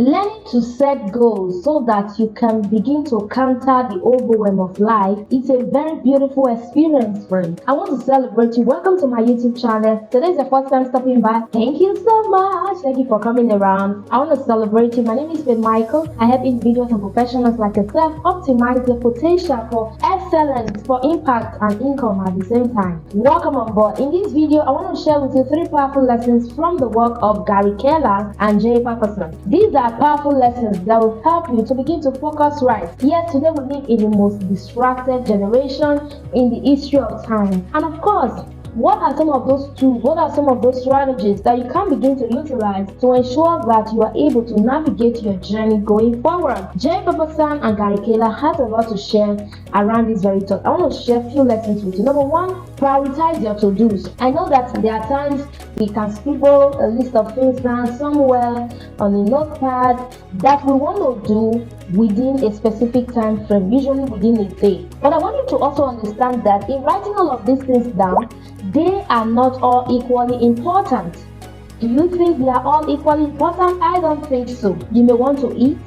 Learning to set goals so that you can begin to counter the overwhelm of life is a very beautiful experience, friend. I want to celebrate you. Welcome to my YouTube channel. Today is your first time stopping by. Thank you so much. Thank you for coming around. I want to celebrate you. My name is Michael. I help individuals and professionals like yourself optimize their potential for excellence, for impact and income at the same time. Welcome on board. In this video, I want to share with you 3 powerful lessons from the work of Gary Keller and Jay Paterson. These are powerful lessons that will help you to begin to focus right. Yes, today we live in the most distracted generation in the history of time. And of course, what are some of those tools, what are some of those strategies that you can begin to utilize to ensure that you are able to navigate your journey going forward? Jay Paterson and Gary Keller has a lot to share around this very talk. I want to share a few lessons with you. Number 1, prioritize your to-dos. I know that there are times we can scribble a list of things down somewhere on a notepad that we want to do within a specific time frame, usually within a day. But I want you to also understand that in writing all of these things down, they are not all equally important. Do you think they are all equally important? I don't think so. You may want to eat,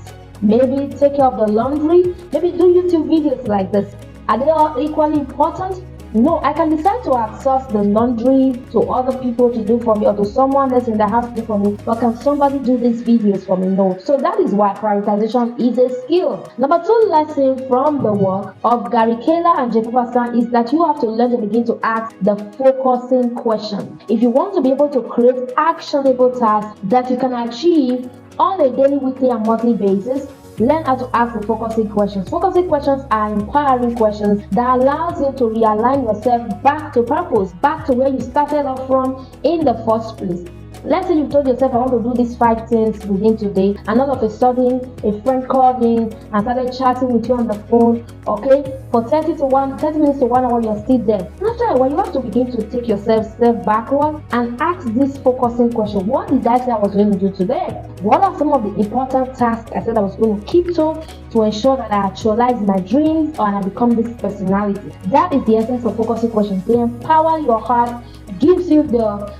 maybe take care of the laundry, maybe do YouTube videos like this. Are they all equally important? No, I can decide to outsource the laundry to other people to do for me or to someone else in the house to do for me. But can somebody do these videos for me? No. So that is why prioritization is a skill. Number 2 lesson from the work of Gary Keller and Jay Paterson is that you have to learn to begin to ask the focusing question. If you want to be able to create actionable tasks that you can achieve on a daily, weekly, and monthly basis, learn how to ask the focusing questions. Focusing questions are empowering questions that allows you to realign yourself back to purpose, back to where you started off from in the first place. Let's say you've told yourself, I want to do these 5 things within today, and all of a sudden a friend called in and started chatting with you on the phone, okay, for 30 minutes to 1 hour, you're still there. After a while, you have to begin to take yourself step backward and ask this focusing question. What did I say I was going to do today? What are some of the important tasks I said I was going to keep to ensure that I actualize my dreams or I become this personality? That is the essence of focusing questions. They empower your heart, gives you the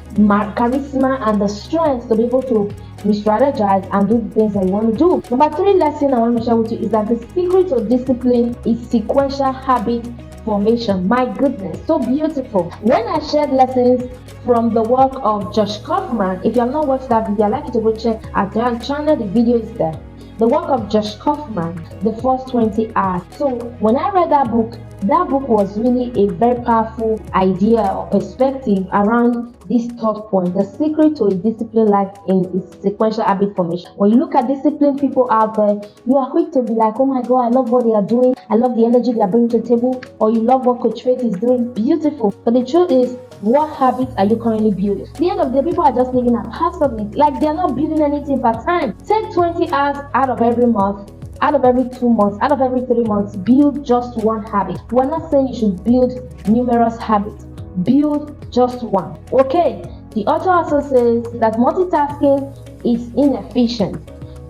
charisma and the strength to be able to re-strategize and do the things that you want to do. Number 3 lesson I want to share with you is that the secret to discipline is sequential habit formation. My goodness, so beautiful. When I shared lessons from the work of Josh Kaufman, if you have not watched that video, I'd like you to go check out their channel. The video is there. The work of Josh Kaufman, The First 20 Hours. So when I read that book was really a very powerful idea or perspective around this third point. The secret to a disciplined life is sequential habit formation. When you look at disciplined people out there, you are quick to be like, oh my God, I love what they are doing. I love the energy they are bringing to the table. Or you love what Coach Faith is doing. Beautiful. But the truth is, what habits are you currently building? At the end of the day, people are just living a passively, like they're not building anything per time. Take 20 hours out of every month, out of every 2 months, out of every 3 months, build just one habit. We're not saying you should build numerous habits. Build just one. Okay. The author also says that multitasking is inefficient.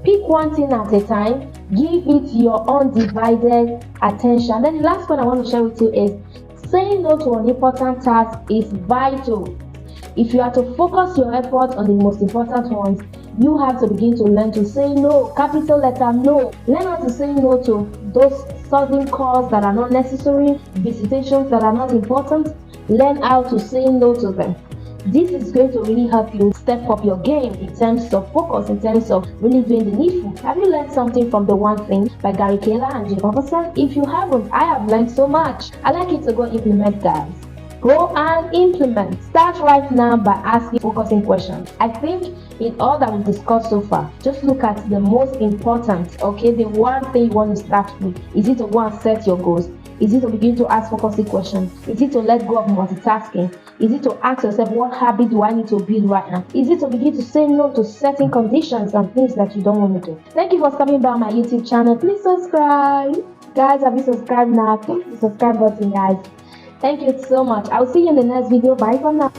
Pick one thing at a time. Give it your undivided attention. Then the last one I want to share with you is saying no to an important task is vital. If you are to focus your efforts on the most important ones, you have to begin to learn to say no. Capital letter no. Learn how to say no to those sudden calls that are not necessary, visitations that are not important. Learn how to say no to them. This is going to really help you step up your game in terms of focus, in terms of really doing the needful. Have you learned something from The One Thing by Gary Keller and Jay Paterson? If you haven't, I have learned so much. I'd like you to go implement, guys. Go and implement. Start right now by asking focusing questions. I think in all that we've discussed so far, just look at the most important, okay, the one thing you want to start with. Is it to go and set your goals? Is it to begin to ask focusing questions? Is it to let go of multitasking? Is it to ask yourself, what habit do I need to build right now? Is it to begin to say no to certain conditions and things that you don't want to do? Thank you for stopping by my YouTube channel. Please subscribe. Guys, have you subscribed now? Click the subscribe button, guys. Thank you so much. I'll see you in the next video. Bye for now.